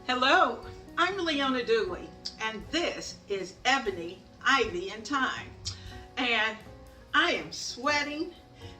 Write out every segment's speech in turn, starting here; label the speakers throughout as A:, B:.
A: Hello, I'm Leona Dooley, and this is Ebony, Ivy, and Thyme. And I am sweating.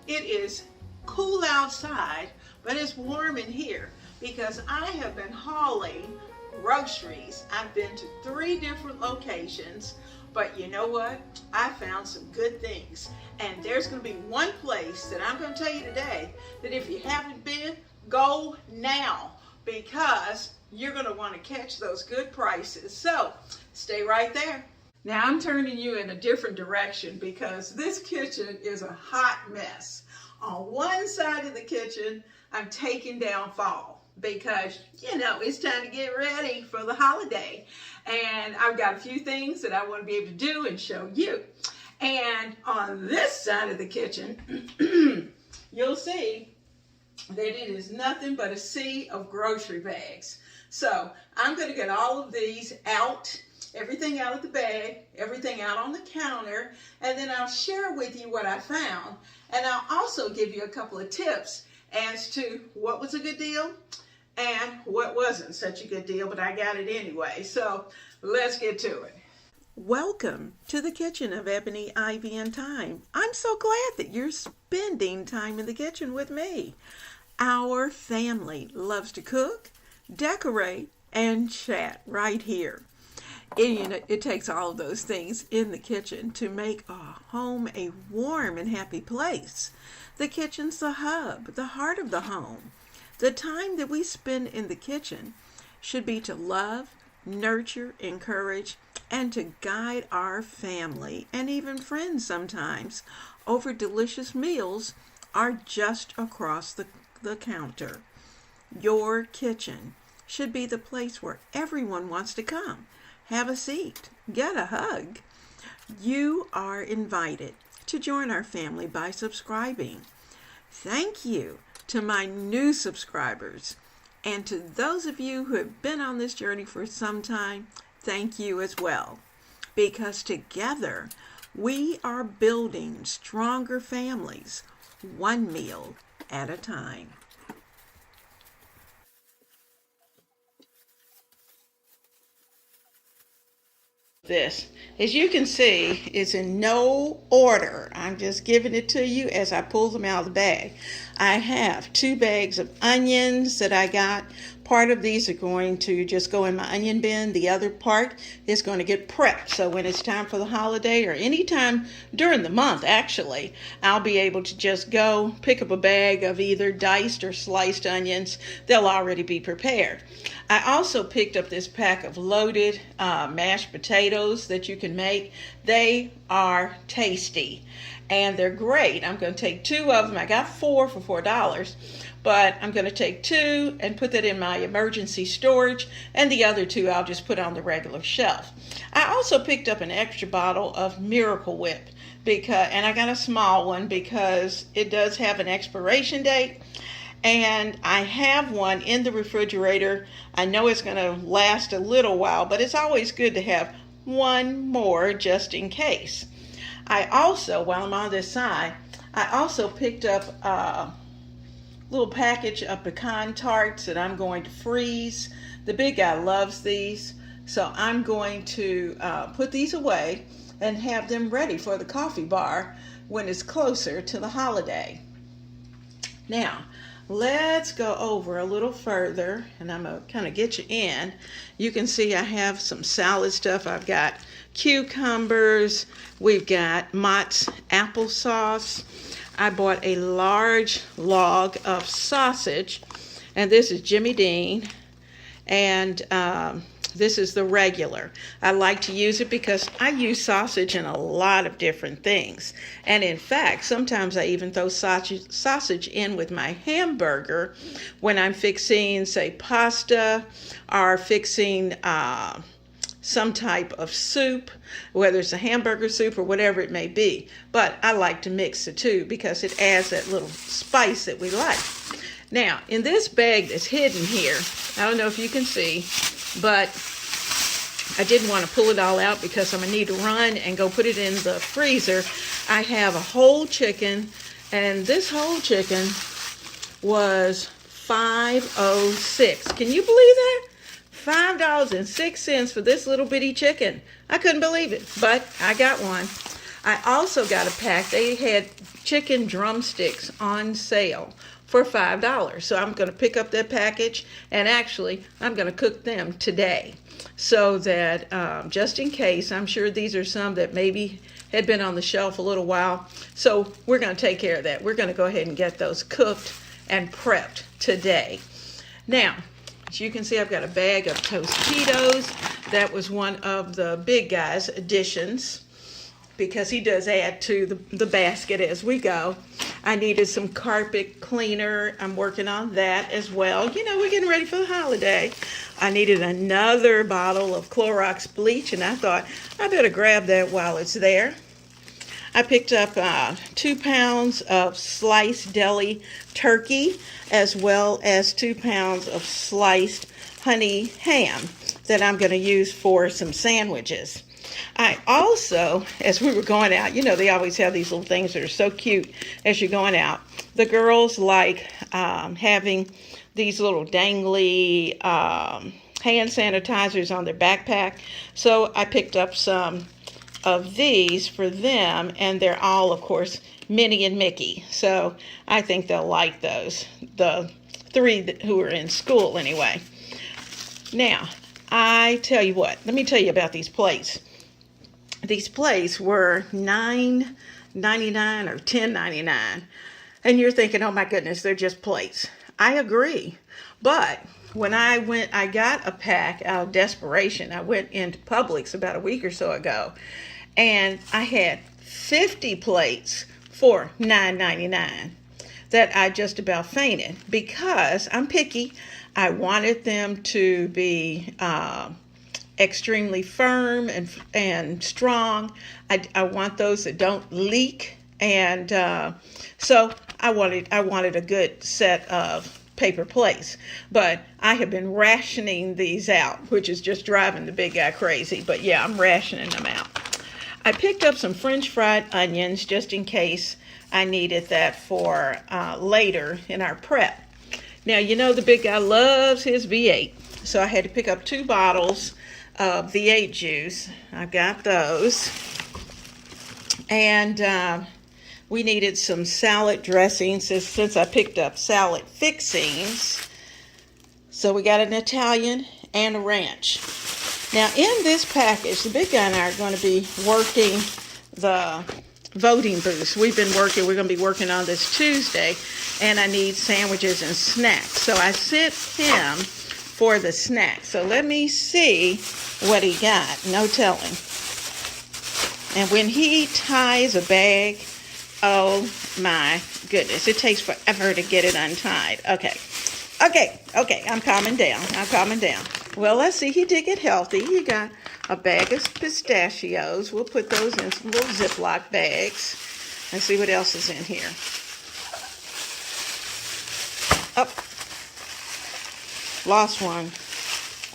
A: It is cool outside, but it's warm in here because I have been hauling groceries. I've been to 3 different locations, but you know what? I found some good things. And there's going to be one place that I'm going to tell you today that if you haven't been, go now, because you're going to want to catch those good prices. So stay right there. Now I'm turning you in a different direction because this kitchen is a hot mess. On one side of the kitchen, I'm taking down fall because, you know, it's time to get ready for the holiday. And I've got a few things that I want to be able to do and show you. And on this side of the kitchen, you'll see that it is nothing but a sea of grocery bags. So I'm going to get all of these out, everything out of the bag, everything out on the counter, and then I'll share with you what I found. And I'll also give you a couple of tips as to what was a good deal and what wasn't such a good deal, but I got it anyway. So let's get to it. Welcome to the kitchen of Ebony, Ivy, and Thyme. I'm so glad that you're spending time in the kitchen with me. Our family loves to cook, decorate, and chat right here. It takes all of those things in the kitchen to make a home a warm and happy place. The kitchen's the hub, the heart of the home. The time that we spend in the kitchen should be to love, nurture, encourage, and to guide our family and even friends sometimes over delicious meals are just across the counter. Your kitchen should be the place where everyone wants to come, have a seat, get a hug. You are invited to join our family by subscribing. Thank you to my new subscribers, and to those of you who have been on this journey for some time, thank you as well, because together we are building stronger families, one meal at a time. This, as you can see, is in no order. I'm just giving it to you as I pull them out of the bag. I have 2 bags of onions that I got. Part of these are going to just go in my onion bin. The other part is going to get prepped. So when it's time for the holiday, or any time during the month, actually, I'll be able to just go pick up a bag of either diced or sliced onions. They'll already be prepared. I also picked up this pack of loaded mashed potatoes that you can make. They are tasty and they're great. I'm going to take 2 of them. I got 4 for $4, but I'm going to take 2 and put that in my emergency storage, and the other 2 I'll just put on the regular shelf. I also picked up an extra bottle of Miracle Whip and I got a small one because it does have an expiration date. And I have one in the refrigerator. I know it's going to last a little while, but it's always good to have one more just in case. I also, while I'm on this side, I also picked up a little package of pecan tarts that I'm going to freeze. The big guy loves these, so I'm going to put these away and have them ready for the coffee bar when it's closer to the holiday. Now, let's go over a little further, and I'm going to kind of get you in. You can see I have some salad stuff. I've got cucumbers. We've got Mott's applesauce. I bought a large log of sausage, and this is Jimmy Dean, and this is the regular. I like to use it because I use sausage in a lot of different things. And in fact, sometimes I even throw sausage in with my hamburger when I'm fixing, say, pasta or fixing some type of soup, whether it's a hamburger soup or whatever it may be. But I like to mix the two because it adds that little spice that we like. Now, in this bag that's hidden here, I don't know if you can see, but I didn't want to pull it all out because I'm going to need to run and go put it in the freezer. I have a whole chicken, and this whole chicken was $5.06. Can you believe that? $5.06 for this little bitty chicken. I couldn't believe it, but I got one. I also got a pack. They had chicken drumsticks on sale for $5. So I'm going to pick up that package, and actually I'm going to cook them today, so that just in case, I'm sure these are some that maybe had been on the shelf a little while. So we're going to take care of that. We're going to go ahead and get those cooked and prepped today. Now, as you can see, I've got a bag of Tostitos. That was one of the big guy's additions, because he does add to the basket as we go. I needed some carpet cleaner. I'm working on that as well. You know, we're getting ready for the holiday. I needed another bottle of Clorox bleach, and I thought I better grab that while it's there. I picked up 2 pounds of sliced deli turkey, as well as 2 pounds of sliced honey ham that I'm going to use for some sandwiches. I also, as we were going out, you know, they always have these little things that are so cute as you're going out. The girls like having these little dangly hand sanitizers on their backpack. So I picked up some of these for them, and they're all, of course, Minnie and Mickey. So I think they'll like those, the 3 who are in school anyway. Now, I tell you what, let me tell you about these plates. These plates were $9.99 or $10.99. And you're thinking, oh my goodness, they're just plates. I agree. But when I got a pack out of desperation. I went into Publix about a week or so ago, and I had 50 plates for $9.99 that I just about fainted, because I'm picky. I wanted them to be extremely firm and strong. I want those that don't leak, and so I wanted a good set of paper plates. But I have been rationing these out, which is just driving the big guy crazy. But yeah, I'm rationing them out. I picked up some French fried onions just in case I needed that for later in our prep. Now, you know the big guy loves his V8, so I had to pick up 2 bottles of V8 juice. I got those. And we needed some salad dressings since I picked up salad fixings. So we got an Italian and a ranch. Now in this package, the big guy and I are going to be working the voting booths. We're going to be working on this Tuesday, and I need sandwiches and snacks. So I sent him for the snacks. So let me see what he got. No telling. And when he ties a bag, oh my goodness, it takes forever to get it untied. Okay, I'm calming down. Well, let's see, he did get healthy. He got a bag of pistachios. We'll put those in some little Ziploc bags. Let's see what else is in here. Oh, lost one.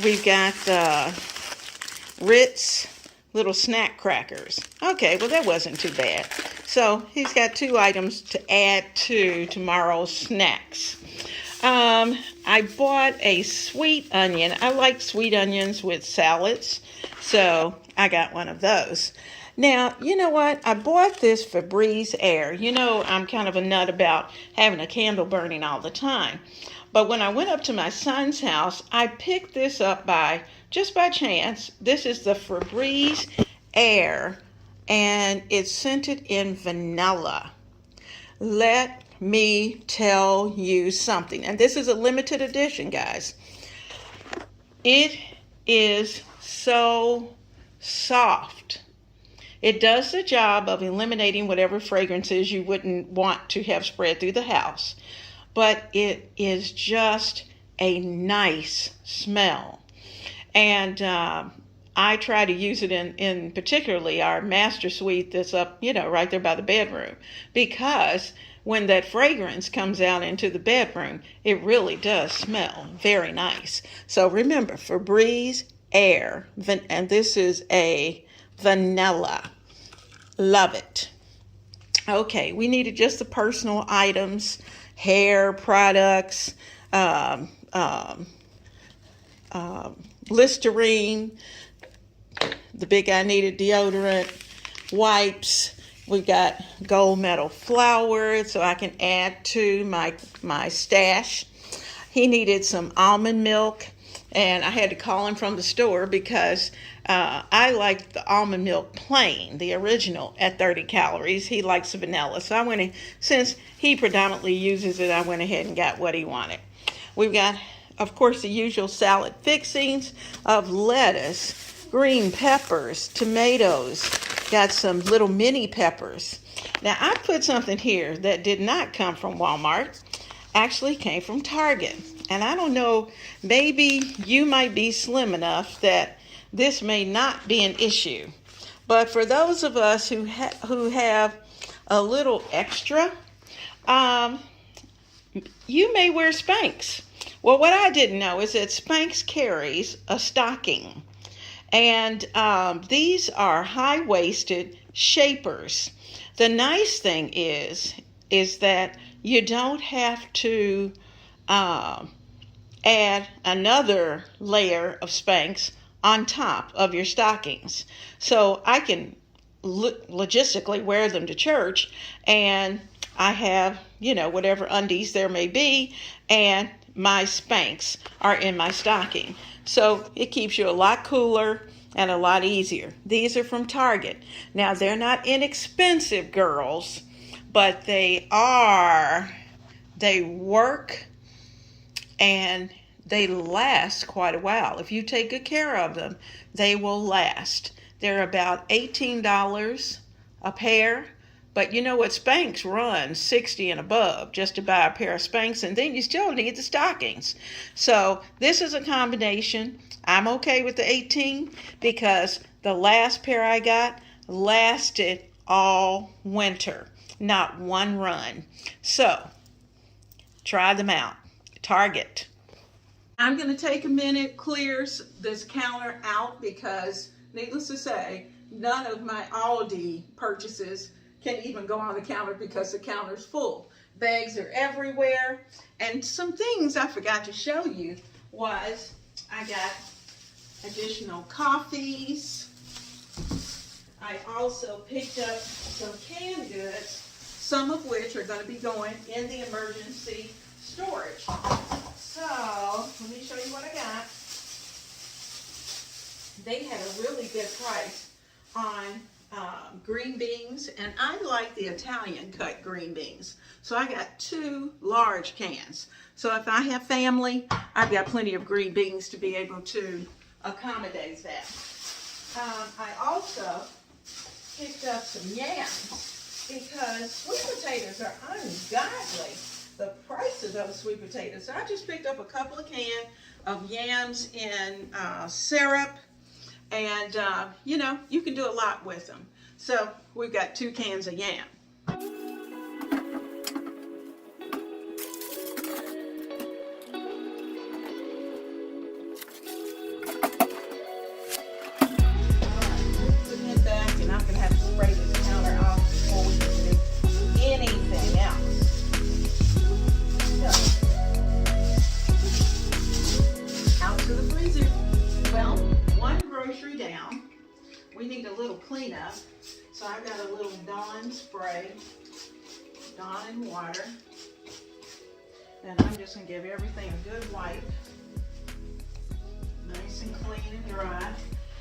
A: We've got Ritz little snack crackers. Okay, well that wasn't too bad. So he's got 2 items to add to tomorrow's snacks. I bought a sweet onion. I like sweet onions with salads, so I got one of those. Now, you know what? I bought this Febreze Air. You know, I'm kind of a nut about having a candle burning all the time. But when I went up to my son's house, I picked this up just by chance. This is the Febreze Air, and it's scented in vanilla. Let me tell you something, and this is a limited edition, guys. It is so soft. It does the job of eliminating whatever fragrances you wouldn't want to have spread through the house, but it is just a nice smell. And I try to use it in particularly our master suite that's up, right there by the bedroom, because when that fragrance comes out into the bedroom, it really does smell very nice. So remember, Febreze Air, and this is a vanilla. Love it. Okay, we needed just the personal items, hair products, Listerine, the big I needed deodorant, wipes. We've got gold medal flour so I can add to my stash. He needed some almond milk, and I had to call him from the store because I like the almond milk plain, the original, at 30 calories. He likes the vanilla. So I went in, since he predominantly uses it, I went ahead and got what he wanted. We've got, of course, the usual salad fixings of lettuce, green peppers, tomatoes, got some little mini peppers. Now, I put something here that did not come from Walmart, actually came from Target. And I don't know, maybe you might be slim enough that this may not be an issue. But for those of us who have a little extra, you may wear Spanx. Well, what I didn't know is that Spanx carries a stocking. And these are high-waisted shapers. The nice thing is that you don't have to add another layer of Spanx on top of your stockings. So I can logistically wear them to church, and I have, whatever undies there may be, and my Spanx are in my stocking. So it keeps you a lot cooler and a lot easier. These are from Target. Now, they're not inexpensive, girls, but they work and they last quite a while. If you take good care of them, they will last. They're about $18 a pair. But you know what, Spanx runs $60 and above just to buy a pair of Spanx, and then you still need the stockings. So this is a combination. I'm okay with the 18 because the last pair I got lasted all winter, not one run. So try them out. Target. I'm going to take a minute, clear this counter out because, needless to say, none of my Aldi purchases can even go on the counter because the counter's full. Bags are everywhere. And some things I forgot to show you was I got additional coffees. I also picked up some canned goods, some of which are going to be going in the emergency storage. So let me show you what I got. They had a really good price on green beans, and I like the Italian cut green beans. So I got 2 large cans. So if I have family, I've got plenty of green beans to be able to accommodate that. I also picked up some yams because sweet potatoes are ungodly. The price of those sweet potatoes. So I just picked up a couple of cans of yams in syrup. And, you can do a lot with them. So we've got 2 cans of yam. Putting it back, and I'm going to have to spray this counter off before we can do anything else. So, out to the freezer. Well, one grocery down. We need a little cleanup. So I've got a little Dawn spray, Dawn and water. And I'm just going to give everything a good wipe. Nice and clean and dry.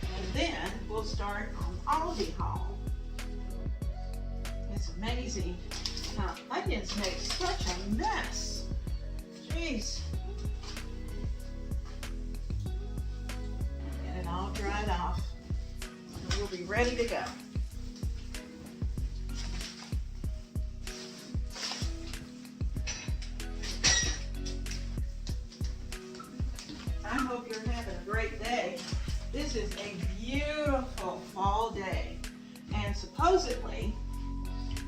A: And then we'll start on Aldi haul. It's amazing how onions make such a mess. Jeez. Get it all dried off. And we'll be ready to go. I hope you're having a great day. This is a beautiful fall day, and supposedly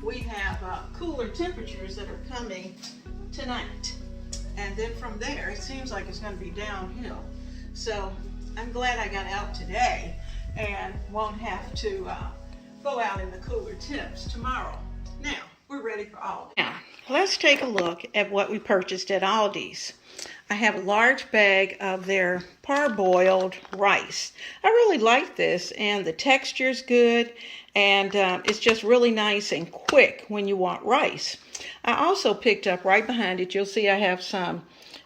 A: we have cooler temperatures that are coming tonight, and then from there it seems like it's going to be downhill. So I'm glad I got out today and won't have to go out in the cooler temps tomorrow. Now we're ready for Aldi. Now let's take a look at what we purchased at Aldi's. I have a large bag of their parboiled rice. I really like this, and the texture's good, and it's just really nice and quick when you want rice. I also picked up right behind it, you'll see I have some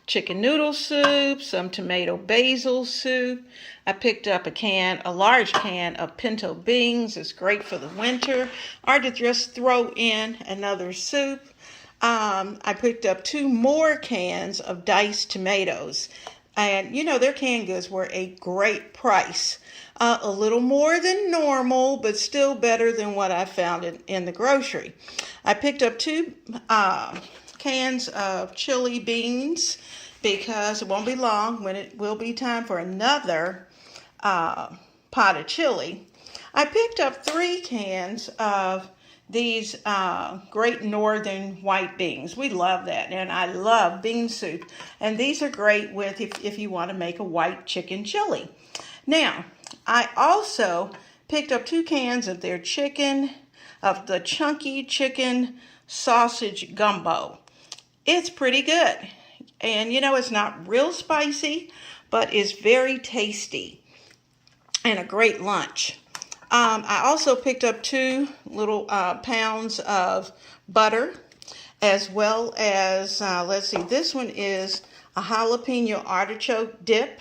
A: chicken noodle soup, some tomato basil soup. I picked up a large can of pinto beans. It's great for the winter, or to just throw in another soup. I picked up 2 more cans of diced tomatoes. And you know, their canned goods were a great price. A little more than normal, but still better than what I found in the grocery. I picked up 2 cans of chili beans because it won't be long when it will be time for another pot of chili. I picked up 3 cans of these Great Northern white beans. We love that, and I love bean soup. And these are great with if you want to make a white chicken chili. Now, I also picked up 2 cans of their the chunky chicken sausage gumbo. It's pretty good. And you know, it's not real spicy, but it's very tasty and a great lunch. I also picked up 2 little pounds of butter, as well as, let's see, this one is a jalapeno artichoke dip,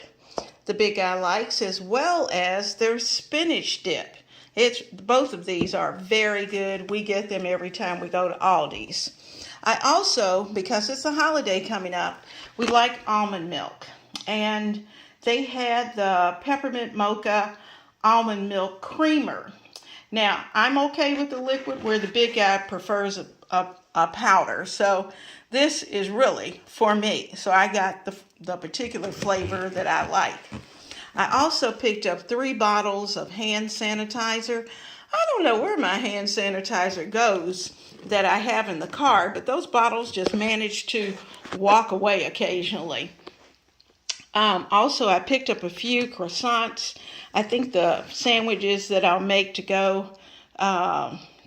A: the big guy likes, as well as their spinach dip. Both of these are very good. We get them every time we go to ALDI'S. I also, because it's a holiday coming up, we like almond milk. And they had the peppermint mocha almond milk creamer. Now, I'm okay with the liquid, where the big guy prefers a powder. So this is really for me. So I got the particular flavor that I like. I also picked up 3 bottles of hand sanitizer. I don't know where my hand sanitizer goes that I have in the car, but those bottles just manage to walk away occasionally. Also, I picked up a few croissants. I think the sandwiches that I'll make to go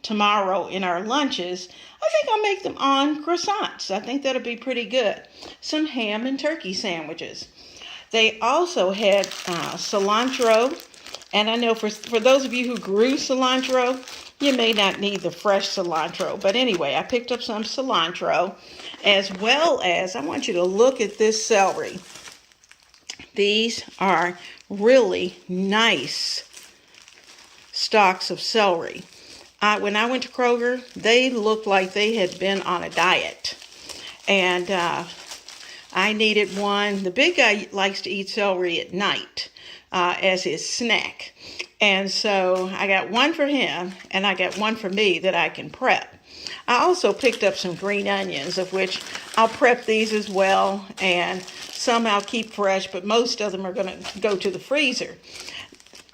A: tomorrow in our lunches, I think I'll make them on croissants. I think that'll be pretty good. Some ham and turkey sandwiches. They also had cilantro, and I know for those of you who grew cilantro, you may not need the fresh cilantro, but anyway, I picked up some cilantro, as well as, I want you to look at this celery. These are really nice stalks of celery. When I went to Kroger, they looked like they had been on a diet. And I needed one. The big guy likes to eat celery at night as his snack. And so I got one for him, and I got one for me that I can prep. I also picked up some green onions, of which I'll prep these as well, and some I'll keep fresh, but most of them are going to go to the freezer.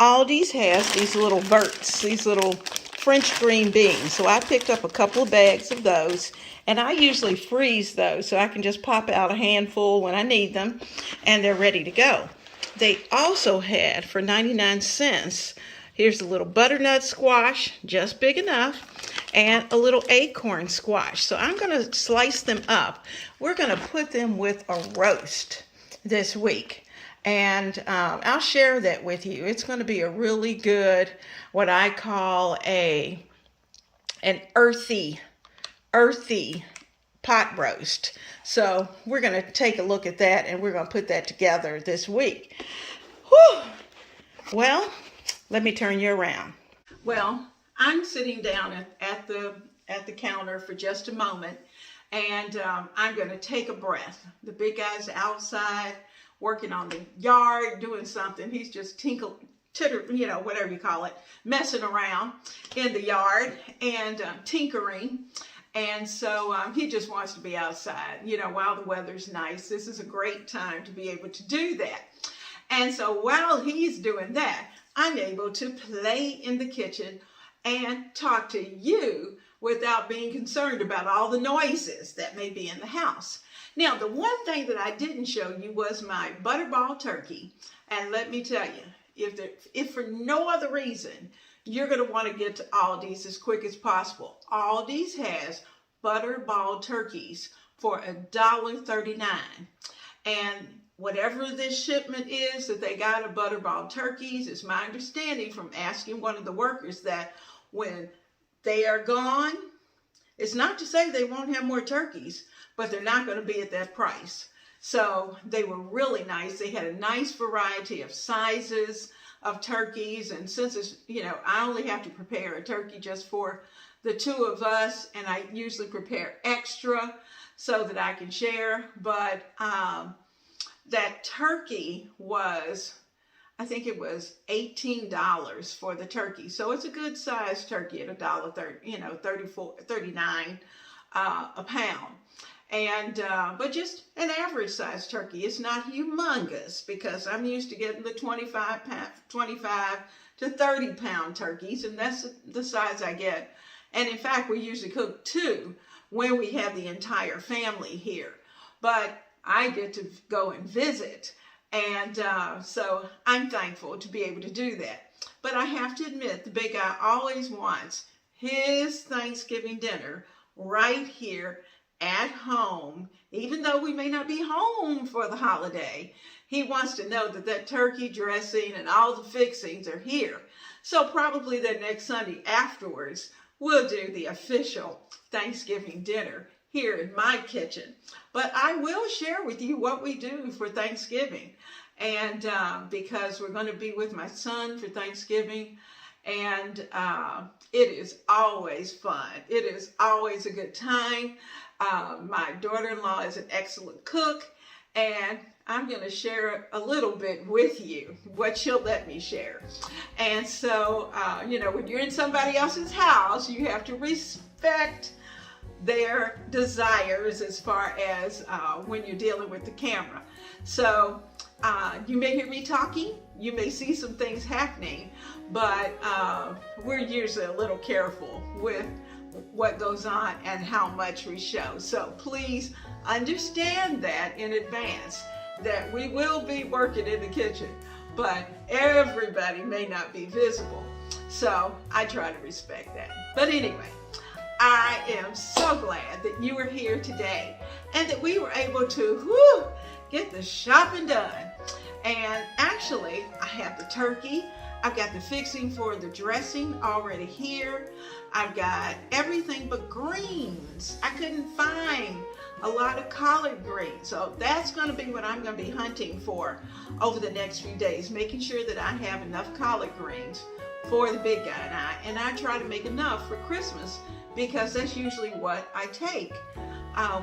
A: ALDI'S has these little verts, these little French green beans. So I picked up a couple of bags of those, and I usually freeze those so I can just pop out a handful when I need them, and they're ready to go. They also had, for 99 cents, here's a little butternut squash, just big enough, and a little acorn squash. So I'm going to slice them up. We're going to put them with a roast this week. And I'll share that with you. It's going to be a really good, what I call an earthy pot roast. So we're going to take a look at that, and we're going to put that together this week. Whew. Well, let me turn you around. Well, I'm sitting down at the counter for just a moment, and I'm going to take a breath. The big guy's outside working on the yard, doing something. He's just whatever you call it, messing around in the yard and tinkering. And so he just wants to be outside, while the weather's nice. This is a great time to be able to do that. And so while he's doing that, I'm able to play in the kitchen and talk to you without being concerned about all the noises that may be in the house. Now, the one thing that I didn't show you was my butterball turkey. And let me tell you, if for no other reason, you're going to want to get to ALDI'S as quick as possible. ALDI'S has butterball turkeys for $1.39. And whatever this shipment is that they got of butterball turkeys, it's my understanding from asking one of the workers that when they are gone, it's not to say they won't have more turkeys, but they're not going to be at that price. So they were really nice. They had a nice variety of sizes of turkeys. And since it's, I only have to prepare a turkey just for the two of us, and I usually prepare extra so that I can share. But that turkey was, I think it was $18 for the turkey. So it's a good sized turkey at $1.30, 39 a pound. And but just an average sized turkey. It's not humongous because I'm used to getting the 25 to 30 pound turkeys, and that's the size I get. And in fact, we usually cook 2 when we have the entire family here. But I get to go and visit, and so I'm thankful to be able to do that. But I have to admit, the big guy always wants his Thanksgiving dinner right here at home. Even though we may not be home for the holiday, he wants to know that that turkey dressing and all the fixings are here. So probably the next Sunday afterwards, we'll do the official Thanksgiving dinner here in my kitchen. But I will share with you what we do for Thanksgiving. And because we're going to be with my son for Thanksgiving, and it is always fun. It is always a good time. My daughter-in-law is an excellent cook, and I'm going to share a little bit with you, what she'll let me share. And so, when you're in somebody else's house, you have to respect their desires as far as when you're dealing with the camera. So you may hear me talking, you may see some things happening, but we're usually a little careful with what goes on and how much we show. So please understand that in advance, that we will be working in the kitchen, but everybody may not be visible. So I try to respect that. But anyway, I am so glad that you are here today and that we were able to get the shopping done. And actually, I have the turkey. I've got the fixing for the dressing already here. I've got everything but greens. I couldn't find a lot of collard greens. So that's going to be what I'm going to be hunting for over the next few days, making sure that I have enough collard greens for the big guy and I try to make enough for Christmas because that's usually what I take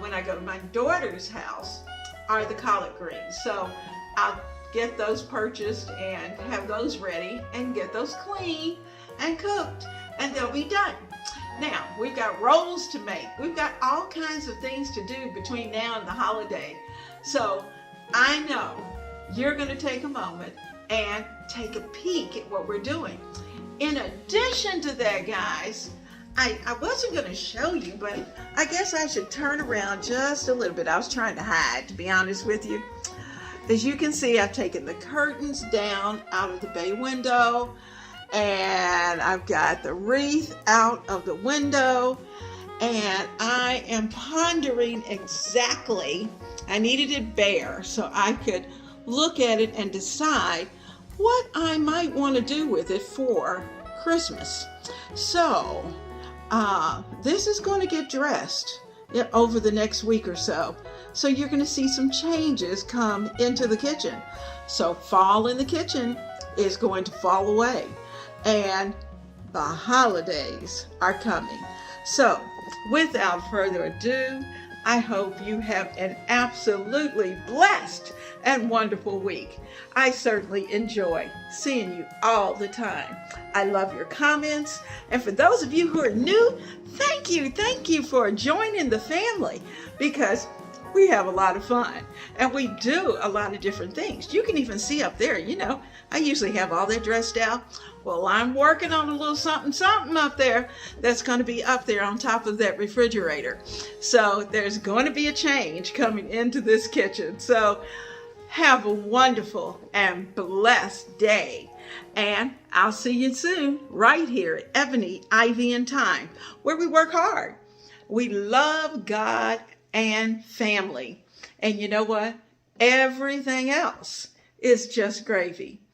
A: when I go to my daughter's house are the collard greens. So I'll get those purchased and have those ready and get those clean and cooked, and they'll be done. Now, we've got rolls to make. We've got all kinds of things to do between now and the holiday. So I know you're going to take a moment and take a peek at what we're doing. In addition to that, guys, I wasn't going to show you, but I guess I should turn around just a little bit. I was trying to hide, to be honest with you. As you can see, I've taken the curtains down out of the bay window, and I've got the wreath out of the window, and I am pondering exactly, I needed it bare so I could look at it and decide what I might want to do with it for Christmas. So, this is going to get dressed over the next week or so. So you're going to see some changes come into the kitchen. So fall in the kitchen is going to fall away. And the holidays are coming. So without further ado, I hope you have an absolutely blessed and wonderful week. I certainly enjoy seeing you all the time. I love your comments. And for those of you who are new, thank you for joining the family, because we have a lot of fun and we do a lot of different things. You can even see up there, I usually have all that dressed out. Well, I'm working on a little something up there that's going to be up there on top of that refrigerator. So there's going to be a change coming into this kitchen. So have a wonderful and blessed day. And I'll see you soon right here at Ebony, Ivy, and Thyme, where we work hard. We love God and family. And you know what? Everything else is just gravy.